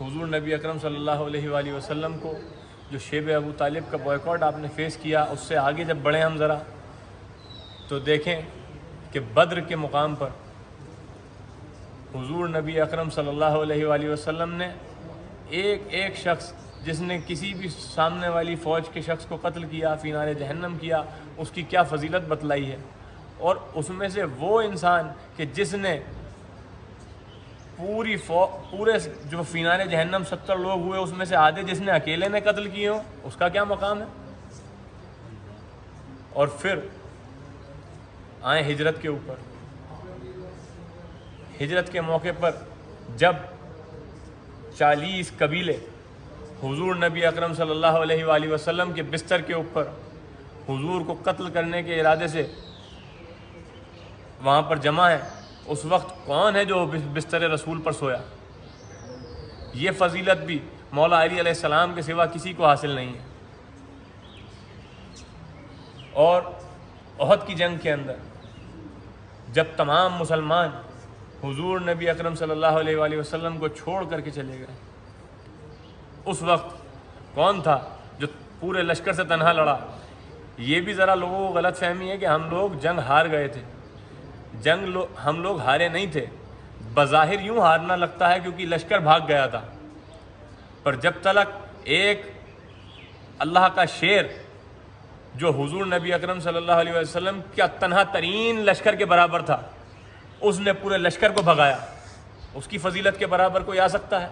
حضور نبی اکرم صلی اللہ علیہ وآلہ وسلم کو جو شیب ابو طالب کا بوائکاٹ آپ نے فیس کیا، اس سے آگے جب بڑھیں ہم ذرا تو دیکھیں کہ بدر کے مقام پر حضور نبی اکرم صلی اللہ علیہ وآلہ وسلم نے ایک ایک شخص جس نے کسی بھی سامنے والی فوج کے شخص کو قتل کیا، فی نار جہنم کیا، اس کی کیا فضیلت بتلائی ہے۔ اور اس میں سے وہ انسان کہ جس نے پورے جو فی نار جہنم 70 لوگ ہوئے اس میں سے آدھے جس نے اکیلے نے قتل کیے ہوں، اس کا کیا مقام ہے۔ اور پھر آئیں ہجرت کے اوپر، ہجرت کے موقع پر جب 40 قبیلے حضور نبی اکرم صلی اللہ علیہ وآلہ وسلم کے بستر کے اوپر حضور کو قتل کرنے کے ارادے سے وہاں پر جمع ہے، اس وقت کون ہے جو بستر رسول پر سویا؟ یہ فضیلت بھی مولا علی علیہ السلام کے سوا کسی کو حاصل نہیں ہے۔ اور احد کی جنگ کے اندر جب تمام مسلمان حضور نبی اکرم صلی اللہ علیہ وآلہ وسلم کو چھوڑ کر کے چلے گئے، اس وقت کون تھا جو پورے لشکر سے تنہا لڑا؟ یہ بھی ذرا لوگوں کو غلط فہمی ہے کہ ہم لوگ جنگ ہار گئے تھے۔ ہم لوگ ہارے نہیں تھے، بظاہر یوں ہارنا لگتا ہے کیونکہ لشکر بھاگ گیا تھا، پر جب تلک ایک اللہ کا شیر جو حضور نبی اکرم صلی اللہ علیہ وسلم کا تنہا ترین لشکر کے برابر تھا، اس نے پورے لشکر کو بھگایا، اس کی فضیلت کے برابر کوئی آ سکتا ہے؟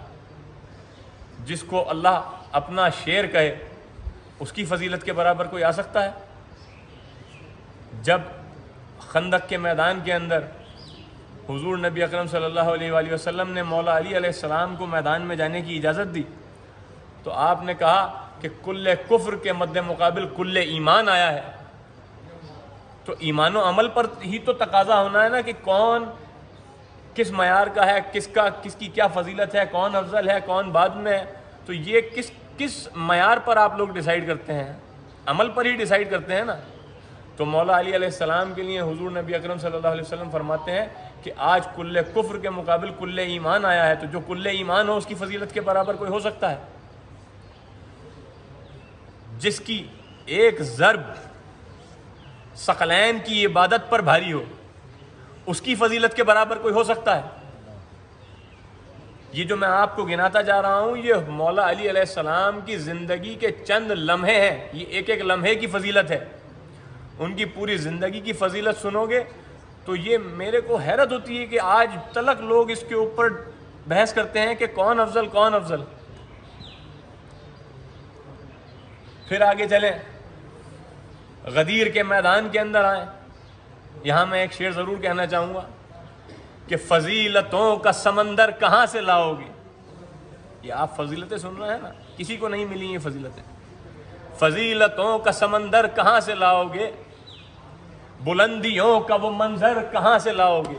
جس کو اللہ اپنا شیر کہے اس کی فضیلت کے برابر کوئی آ سکتا ہے؟ جب خندق کے میدان کے اندر حضور نبی اکرم صلی اللہ علیہ وآلہ وسلم نے مولا علی علیہ السلام کو میدان میں جانے کی اجازت دی تو آپ نے کہا کہ کل کفر کے مد مقابل کل ایمان آیا ہے۔ تو ایمان و عمل پر ہی تو تقاضا ہونا ہے نا کہ کون کس معیار کا ہے، کس کی کیا فضیلت ہے، کون افضل ہے، کون بعد میں ہے۔ تو یہ کس معیار پر آپ لوگ ڈیسائیڈ کرتے ہیں؟ عمل پر ہی ڈیسائیڈ کرتے ہیں نا۔ تو مولا علی علیہ السلام کے لیے حضور نبی اکرم صلی اللہ علیہ وسلم فرماتے ہیں کہ آج کل کفر کے مقابل کل ایمان آیا ہے، تو جو کل ایمان ہو اس کی فضیلت کے برابر کوئی ہو سکتا ہے؟ جس کی ایک ضرب ثقلین کی عبادت پر بھاری ہو اس کی فضیلت کے برابر کوئی ہو سکتا ہے؟ یہ جو میں آپ کو گناتا جا رہا ہوں یہ مولا علی علیہ السلام کی زندگی کے چند لمحے ہیں، یہ ایک ایک لمحے کی فضیلت ہے۔ ان کی پوری زندگی کی فضیلت سنو گے تو یہ میرے کو حیرت ہوتی ہے کہ آج تلک لوگ اس کے اوپر بحث کرتے ہیں کہ کون افضل کون افضل۔ پھر آگے چلیں، غدیر کے میدان کے اندر آئیں۔ یہاں میں ایک شعر ضرور کہنا چاہوں گا کہ فضیلتوں کا سمندر کہاں سے لاؤ گے؟ یہ آپ فضیلتیں سن رہے ہیں نا، کسی کو نہیں ملی یہ فضیلتیں۔ فضیلتوں کا سمندر کہاں سے لاؤ گے؟ بلندیوں کا وہ منظر کہاں سے لاؤ گے؟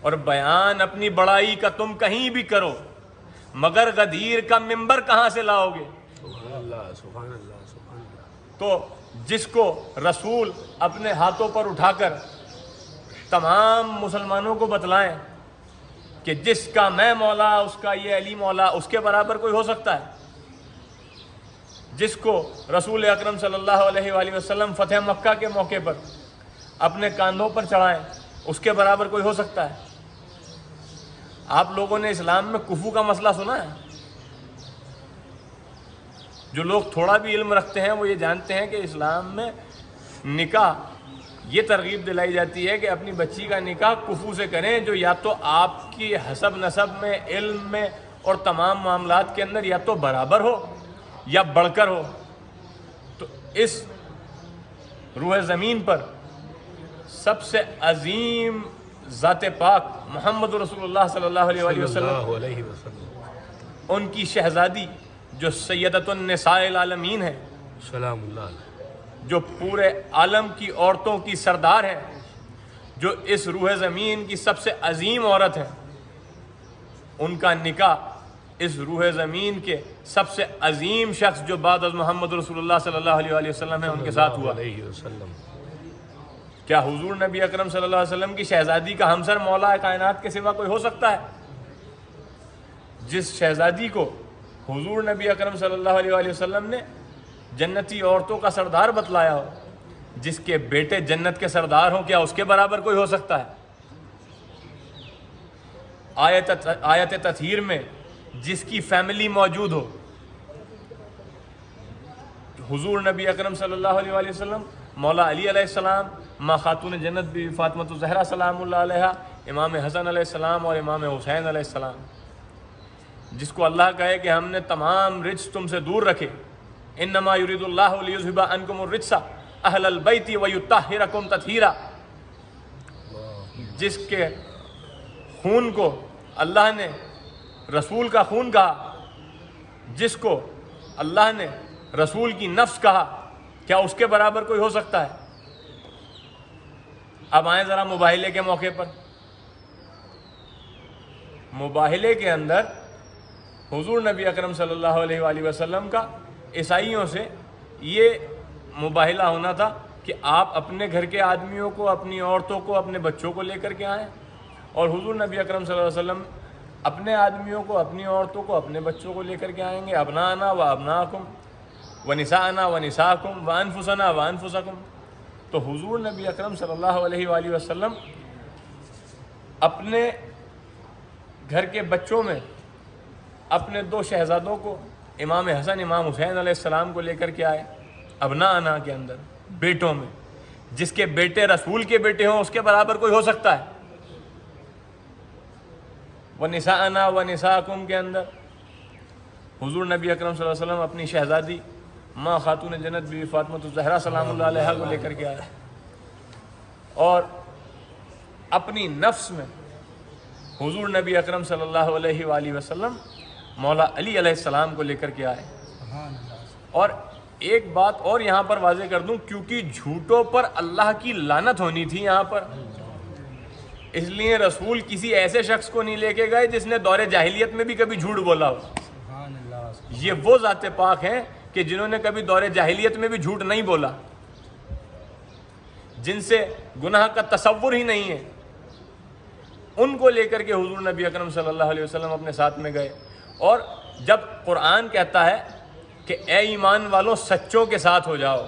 اور بیان اپنی بڑائی کا تم کہیں بھی کرو مگر غدیر کا منبر کہاں سے لاؤ گے؟ سبحان اللہ سبحان اللہ سبحان اللہ۔ تو جس کو رسول اپنے ہاتھوں پر اٹھا کر تمام مسلمانوں کو بتلائیں کہ جس کا میں مولا اس کا یہ علی مولا، اس کے برابر کوئی ہو سکتا ہے؟ جس کو رسول اکرم صلی اللہ علیہ وآلہ وسلم فتح مکہ کے موقع پر اپنے کاندھوں پر چڑھائیں اس کے برابر کوئی ہو سکتا ہے؟ آپ لوگوں نے اسلام میں کفو کا مسئلہ سنا ہے؟ جو لوگ تھوڑا بھی علم رکھتے ہیں وہ یہ جانتے ہیں کہ اسلام میں نکاح یہ ترغیب دلائی جاتی ہے کہ اپنی بچی کا نکاح کفو سے کریں جو یا تو آپ کی حسب نسب میں، علم میں اور تمام معاملات کے اندر یا تو برابر ہو یا بڑھ کر ہو۔ تو اس روح زمین پر سب سے عظیم ذات پاک محمد رسول اللہ صلی اللہ علیہ وآلہ وسلم، ان کی شہزادی جو سیدۃ النساء العالمین ہے، سلام اللہ علیہ، جو پورے عالم کی عورتوں کی سردار ہیں، جو اس روح زمین کی سب سے عظیم عورت ہے، ان کا نکاح اس روح زمین کے سب سے عظیم شخص جو بعد از محمد رسول اللہ صلی اللہ علیہ وآلہ وسلم ہے ان کے ساتھ ہوا۔ کیا حضور نبی اکرم صلی اللہ علیہ وسلم کی شہزادی کا ہمسر مولا کائنات کے سوا کوئی ہو سکتا ہے؟ جس شہزادی کو حضور نبی اکرم صلی اللہ علیہ وآلہ وسلم نے جنتی عورتوں کا سردار بتلایا ہو، جس کے بیٹے جنت کے سردار ہوں، کیا اس کے برابر کوئی ہو سکتا ہے؟ آیت تطہیر میں جس کی فیملی موجود ہو، حضور نبی اکرم صلی اللہ علیہ وآلہ وسلم، مولا علی علیہ السلام، ماں خاتون جنت بی فاطمۃ الزہرا سلام اللہ علیہا، امام حسن علیہ السلام اور امام حسین علیہ السلام، جس کو اللہ کہے کہ ہم نے تمام رجس تم سے دور رکھے، انما یرید اللہ لیذھب عنکم الرجس اہل البیت ویطہرکم تطہیرا، جس کے خون کو اللہ نے رسول کا خون کہا، جس کو اللہ نے رسول کی نفس کہا، کیا اس کے برابر کوئی ہو سکتا ہے؟ اب آئیں ذرا مباہلے کے موقع پر۔ مباہلے کے اندر حضور نبی اکرم صلی اللہ علیہ وآلہ وسلم کا عیسائیوں سے یہ مباہلہ ہونا تھا کہ آپ اپنے گھر کے آدمیوں کو، اپنی عورتوں کو، اپنے بچوں کو لے کر کے آئیں، اور حضور نبی اکرم صلی اللہ علیہ وسلم اپنے آدمیوں کو، اپنی عورتوں کو، اپنے بچوں کو لے کر کے آئیں گے، ابناءنا و ابناءکم ونساءنا ونساءکم وانفسنا وانفسکم۔ تو حضور نبی اکرم صلی اللہ علیہ وآلہ وسلم اپنے گھر کے بچوں میں اپنے دو شہزادوں کو، امام حسن امام حسین علیہ السلام کو لے کر کے آئے، ابناءنا کے اندر، بیٹوں میں، جس کے بیٹے رسول کے بیٹے ہوں اس کے برابر کوئی ہو سکتا ہے؟ وَنِسَاءَنَا وَنِسَاءَكُمْ کے اندر حضور نبی اکرم صلی اللہ علیہ وسلم اپنی شہزادی ماں خاتون جنت بی فاطمۃ الزہرا سلام اللہ علیہا کو لے کر کے آئے، اور اپنی نفس میں حضور نبی اکرم صلی اللہ علیہ وآلہ وسلم مولا علی علیہ السلام کو لے کر کے آئے۔ اور ایک بات اور یہاں پر واضح کر دوں، کیونکہ جھوٹوں پر اللہ کی لعنت ہونی تھی یہاں پر، اس لیے رسول کسی ایسے شخص کو نہیں لے کے گئے جس نے دور جاہلیت میں بھی کبھی جھوٹ بولا ہو۔ یہ وہ ذات پاک ہیں کہ جنہوں نے کبھی دور جاہلیت میں بھی جھوٹ نہیں بولا، جن سے گناہ کا تصور ہی نہیں ہے، ان کو لے کر کے حضور نبی اکرم صلی اللہ علیہ وسلم اپنے ساتھ میں گئے۔ اور جب قرآن کہتا ہے کہ اے ایمان والوں سچوں کے ساتھ ہو جاؤ،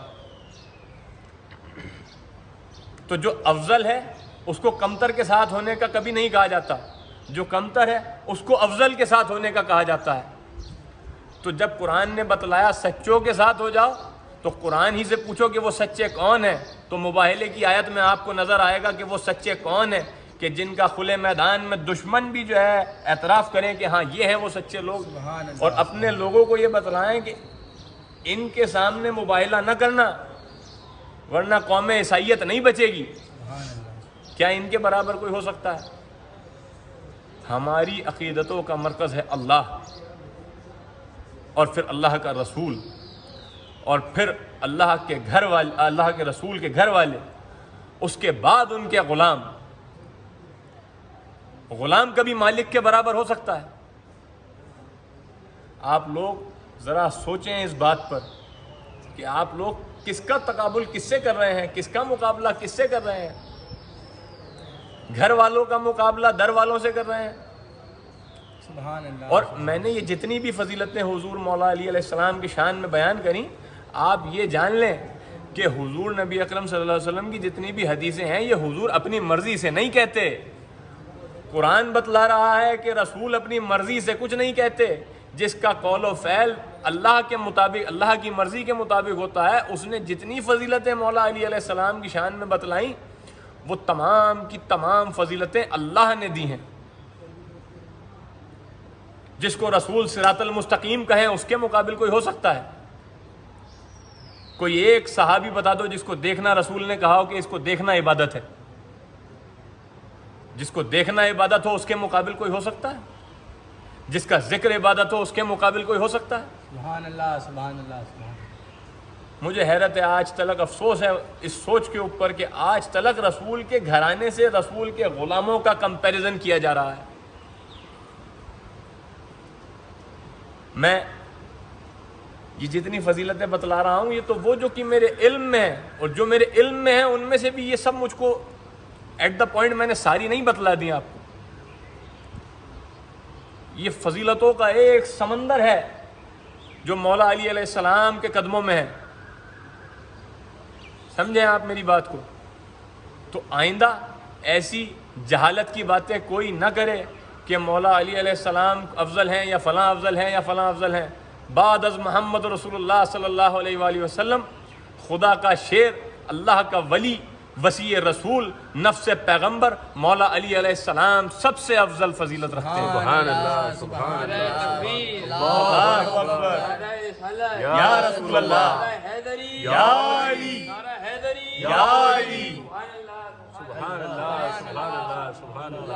تو جو افضل ہے اس کو کمتر کے ساتھ ہونے کا کبھی نہیں کہا جاتا، جو کمتر ہے اس کو افضل کے ساتھ ہونے کا کہا جاتا ہے۔ تو جب قرآن نے بتلایا سچوں کے ساتھ ہو جاؤ، تو قرآن ہی سے پوچھو کہ وہ سچے کون ہیں، تو مباہلے کی آیت میں آپ کو نظر آئے گا کہ وہ سچے کون ہیں، کہ جن کا کھلے میدان میں دشمن بھی جو ہے اعتراف کریں کہ ہاں یہ ہیں وہ سچے لوگ، اور اپنے لوگوں کو یہ بتلائیں کہ ان کے سامنے مباہلہ نہ کرنا ورنہ قوم عیسائیت نہیں بچے گی۔ کیا ان کے برابر کوئی ہو سکتا ہے؟ ہماری عقیدتوں کا مرکز ہے اللہ، اور پھر اللہ کا رسول، اور پھر اللہ کے گھر والے، اللہ کے رسول کے گھر والے، اس کے بعد ان کے غلام۔ غلام کبھی مالک کے برابر ہو سکتا ہے؟ آپ لوگ ذرا سوچیں اس بات پر کہ آپ لوگ کس کا تقابل کس سے کر رہے ہیں، کس کا مقابلہ کس سے کر رہے ہیں؟ گھر والوں کا مقابلہ در والوں سے کر رہے ہیں۔ سبحان اللہ۔ اور میں نے یہ جتنی بھی فضیلتیں حضور مولا علی علیہ السلام کی شان میں بیان کریں، آپ یہ جان لیں کہ حضور نبی اکرم صلی اللہ علیہ وسلم کی جتنی بھی حدیثیں ہیں یہ حضور اپنی مرضی سے نہیں کہتے۔ قرآن بتلا رہا ہے کہ رسول اپنی مرضی سے کچھ نہیں کہتے، جس کا قول و فعل اللہ کے مطابق، اللہ کی مرضی کے مطابق ہوتا ہے۔ اس نے جتنی فضیلتیں مولا علی علیہ السلام کی شان میں بتلائیں، وہ تمام کی تمام فضیلتیں اللہ نے دی ہیں۔ جس کو رسول صراط المستقیم کہیں اس کے مقابل کوئی ہو سکتا ہے؟ کوئی ایک صحابی بتا دو جس کو دیکھنا رسول نے کہا ہو کہ اس کو دیکھنا عبادت ہے۔ جس کو دیکھنا عبادت ہو اس کے مقابل کوئی ہو سکتا ہے؟ جس کا ذکر عبادت ہو اس کے مقابل کوئی ہو سکتا ہے؟ سبحان اللہ، سبحان اللہ، سبحان اللہ۔ مجھے حیرت ہے، آج تلک افسوس ہے اس سوچ کے اوپر کہ آج تلک رسول کے گھرانے سے رسول کے غلاموں کا کمپیریزن کیا جا رہا ہے۔ میں یہ جتنی فضیلتیں بتلا رہا ہوں یہ تو وہ جو کہ میرے علم میں ہے، اور جو میرے علم میں ہے ان میں سے بھی یہ سب مجھ کو ایٹ دا پوائنٹ میں نے ساری نہیں بتلا دی آپ کو۔ یہ فضیلتوں کا ایک سمندر ہے جو مولا علی علیہ السلام کے قدموں میں ہے. سمجھیں آپ میری بات کو. تو آئندہ ایسی جہالت کی باتیں کوئی نہ کرے کہ مولا علی علیہ السلام افضل ہیں یا فلاں افضل ہیں یا فلاں افضل ہیں. بعد از محمد رسول اللہ صلی اللہ علیہ وآلہ وسلم خدا کا شیر، اللہ کا ولی، وسیع رسول، نفس پیغمبر مولا علی علیہ السلام سب سے افضل فضیلت رکھتے ہیں. سبحان اللہ سبحان اللہ اکبر. یا رسول اللہ، یا علی، یا علی. سبحان اللہ سبحان اللہ سبحان اللہ.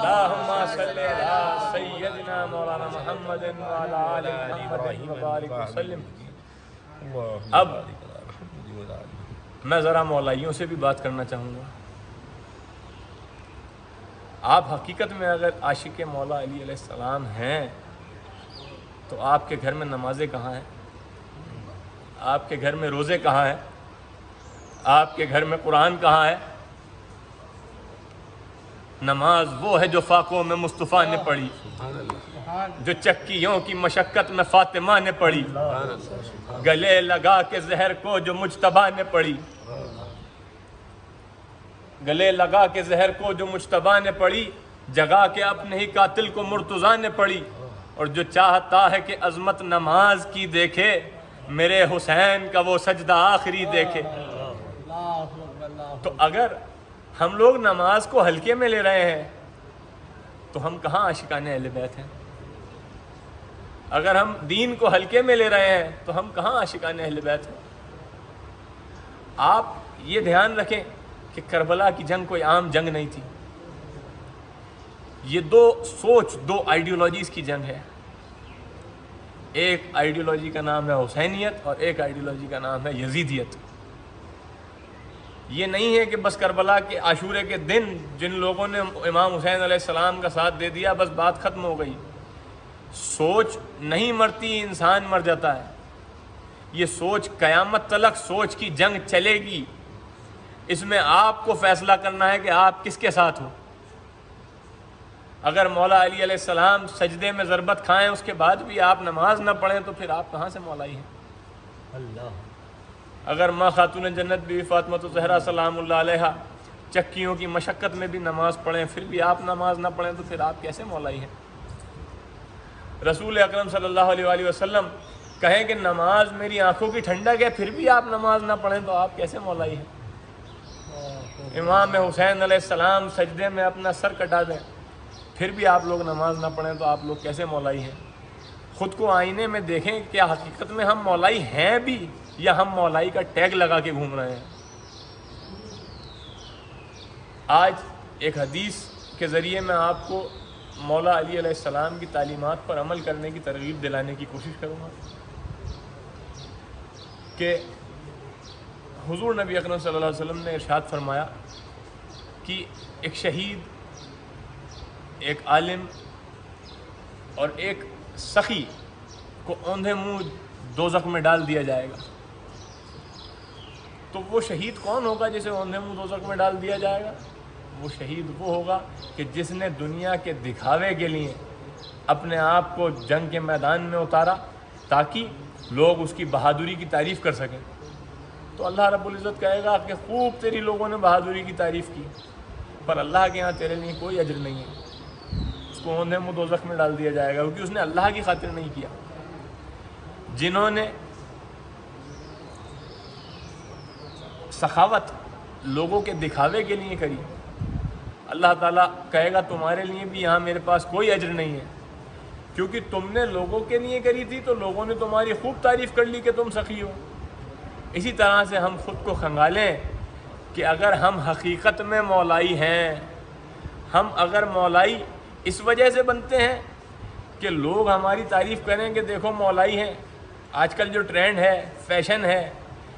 اللہم صلی علی سیدنا مولانا محمد وعلی آل محمد وبارک وسلم. اب میں ذرا مولائیوں سے بھی بات کرنا چاہوں گا. آپ حقیقت میں اگر عاشق مولا علی علیہ السلام ہیں تو آپ کے گھر میں نمازیں کہاں ہیں؟ آپ کے گھر میں روزے کہاں ہیں؟ آپ کے گھر میں قرآن کہاں ہے؟ نماز وہ ہے جو فاقوں میں مصطفیٰ نے پڑھی، جو چکیوں کی مشقت میں فاطمہ نے پڑھی، گلے لگا کے زہر کو جو مجتبیٰ نے پڑھی، گلے لگا کے زہر کو جو مجتبیٰ نے پڑھی، جگا کے اپنے ہی قاتل کو مرتضیٰ نے پڑھی. اور جو چاہتا ہے کہ عظمت نماز کی دیکھے، میرے حسین کا وہ سجدہ آخری دیکھے. تو اگر ہم لوگ نماز کو ہلکے میں لے رہے ہیں تو ہم کہاں عاشقان اہل بیت ہیں؟ اگر ہم دین کو ہلکے میں لے رہے ہیں تو ہم کہاں عاشقان اہل بیت ہیں؟ آپ یہ دھیان رکھیں کہ کربلا کی جنگ کوئی عام جنگ نہیں تھی. یہ دو آئیڈیالوجیز کی جنگ ہے. ایک آئیڈیالوجی کا نام ہے حسینیت اور ایک آئیڈیالوجی کا نام ہے یزیدیت. یہ نہیں ہے کہ بس کربلا کے عاشورے کے دن جن لوگوں نے امام حسین علیہ السلام کا ساتھ دے دیا بس بات ختم ہو گئی. سوچ نہیں مرتی، انسان مر جاتا ہے. یہ سوچ قیامت تلک سوچ کی جنگ چلے گی. اس میں آپ کو فیصلہ کرنا ہے کہ آپ کس کے ساتھ ہو. اگر مولا علی علیہ السلام سجدے میں ضربت کھائیں اس کے بعد بھی آپ نماز نہ پڑھیں تو پھر آپ کہاں سے مولائی ہیں؟ اللہ. اگر ماں خاتون جنت بی بی فاطمہ الزہرا سلام اللہ علیہا چکیوں کی مشقت میں بھی نماز پڑھیں پھر بھی آپ نماز نہ پڑھیں تو پھر آپ کیسے مولائی ہیں؟ رسول اکرم صلی اللہ علیہ وآلہ وسلم کہیں کہ نماز میری آنکھوں کی ٹھنڈک ہے پھر بھی آپ نماز نہ پڑھیں تو آپ کیسے مولائی ہیں؟ امام حسین علیہ السلام سجدے میں اپنا سر کٹا دیں پھر بھی آپ لوگ نماز نہ پڑھیں تو آپ لوگ کیسے مولائی ہیں؟ خود کو آئینے میں دیکھیں کیا حقیقت میں ہم مولائی ہیں بھی یا ہم مولائی کا ٹیگ لگا کے گھوم رہے ہیں؟ آج ایک حدیث کے ذریعے میں آپ کو مولا علی علیہ السلام کی تعلیمات پر عمل کرنے کی ترغیب دلانے کی کوشش کروں گا کہ حضور نبی اکرم صلی اللہ علیہ وسلم نے ارشاد فرمایا کہ ایک شہید، ایک عالم اور ایک سخی کو اوندھے منہ دوزخ میں ڈال دیا جائے گا. تو وہ شہید کون ہوگا جسے اوندھے منہ دوزخ میں ڈال دیا جائے گا؟ وہ شہید وہ ہوگا کہ جس نے دنیا کے دکھاوے کے لیے اپنے آپ کو جنگ کے میدان میں اتارا تاکہ لوگ اس کی بہادری کی تعریف کر سکیں. تو اللہ رب العزت کہے گا کہ خوب تیری لوگوں نے بہادری کی تعریف کی پر اللہ کے ہاں تیرے لیے کوئی اجر نہیں ہے. اس کو اوندھے منہ دوزخ میں ڈال دیا جائے گا کیونکہ اس نے اللہ کی خاطر نہیں کیا. جنہوں نے سخاوت لوگوں کے دکھاوے کے لیے کری اللہ تعالیٰ کہے گا تمہارے لیے بھی یہاں میرے پاس کوئی اجر نہیں ہے کیونکہ تم نے لوگوں کے لیے کری تھی تو لوگوں نے تمہاری خوب تعریف کر لی کہ تم سخی ہو. اسی طرح سے ہم خود کو کھنگالیں کہ اگر ہم حقیقت میں مولائی ہیں، ہم اگر مولائی اس وجہ سے بنتے ہیں کہ لوگ ہماری تعریف کریں کہ دیکھو مولائی ہیں. آج کل جو ٹرینڈ ہے، فیشن ہے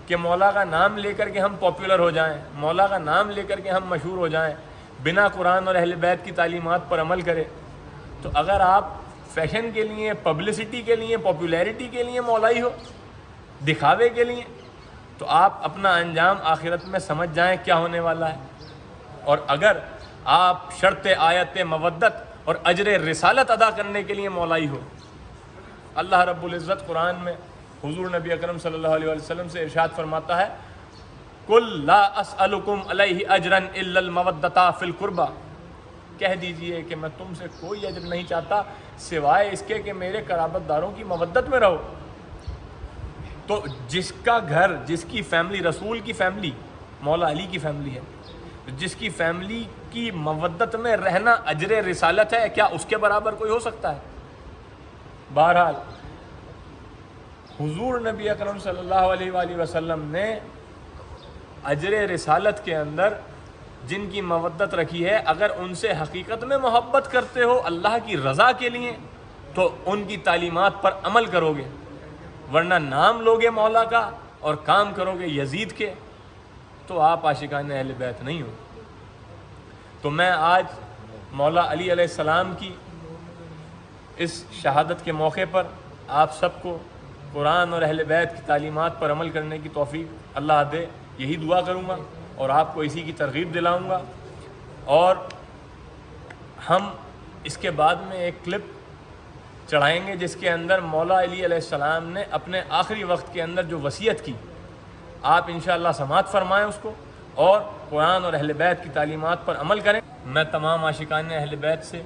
کہ مولا کا نام لے کر کے ہم پاپولر ہو جائیں، مولا کا نام لے کر کے ہم مشہور ہو جائیں، بنا قرآن اور اہل بیت کی تعلیمات پر عمل کریں. تو اگر آپ فیشن کے لیے، پبلسٹی کے لیے، پاپولیرٹی کے لیے مولائی ہو، دکھاوے کے لیے، تو آپ اپنا انجام آخرت میں سمجھ جائیں کیا ہونے والا ہے. اور اگر آپ شرط آیت مودت اور اجر رسالت ادا کرنے کے لیے مولائی ہو۔ اللہ رب العزت قرآن میں حضور نبی اکرم صلی اللہ علیہ وسلم سے ارشاد فرماتا ہے قُلْ لَا أَسْأَلُكُمْ عَلَيْهِ أَجْرًا إِلَّا الْمَوَدَّةَ فِي الْقُرْبَى، کہہ دیجئے کہ میں تم سے کوئی اجر نہیں چاہتا سوائے اس کے کہ میرے قرابت داروں کی مودت میں رہو۔ تو جس کا گھر، جس کی فیملی رسول کی فیملی، مولا علی کی فیملی ہے، جس کی فیملی کی مودت میں رہنا اجر رسالت ہے، کیا اس کے برابر کوئی ہو سکتا ہے؟ بہرحال حضور نبی اکرم صلی اللہ علیہ وآلہ وسلم نے اجر رسالت کے اندر جن کی مودت رکھی ہے، اگر ان سے حقیقت میں محبت کرتے ہو اللہ کی رضا کے لیے تو ان کی تعلیمات پر عمل کرو گے، ورنہ نام لوگے مولا کا اور کام کرو گے یزید کے تو آپ عاشقان اہل بیت نہیں ہو۔ تو میں آج مولا علی علیہ السلام کی اس شہادت کے موقع پر آپ سب کو قرآن اور اہل بیت کی تعلیمات پر عمل کرنے کی توفیق اللہ دے، یہی دعا کروں گا اور آپ کو اسی کی ترغیب دلاؤں گا۔ اور ہم اس کے بعد میں ایک کلپ چڑھائیں گے جس کے اندر مولا علی علیہ السلام نے اپنے آخری وقت کے اندر جو وصیت کی، آپ انشاءاللہ سماعت فرمائیں اس کو اور قرآن اور اہل بیت کی تعلیمات پر عمل کریں۔ میں تمام عاشقان اہل بیت سے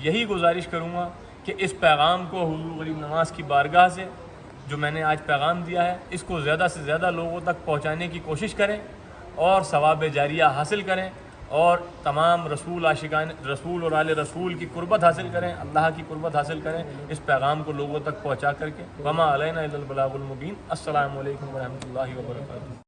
یہی گزارش کروں گا کہ اس پیغام کو حضور غریب نواز کی بارگاہ سے جو میں نے آج پیغام دیا ہے اس کو زیادہ سے زیادہ لوگوں تک پہنچانے کی کوشش کریں اور ثواب جاریہ حاصل کریں اور تمام رسول اور آل رسول کی قربت حاصل کریں، اللہ کی قربت حاصل کریں اس پیغام کو لوگوں تک پہنچا کر کے۔ وما علینا الا البلاغ المبین۔ السلام علیکم ورحمۃ اللہ وبرکاتہ۔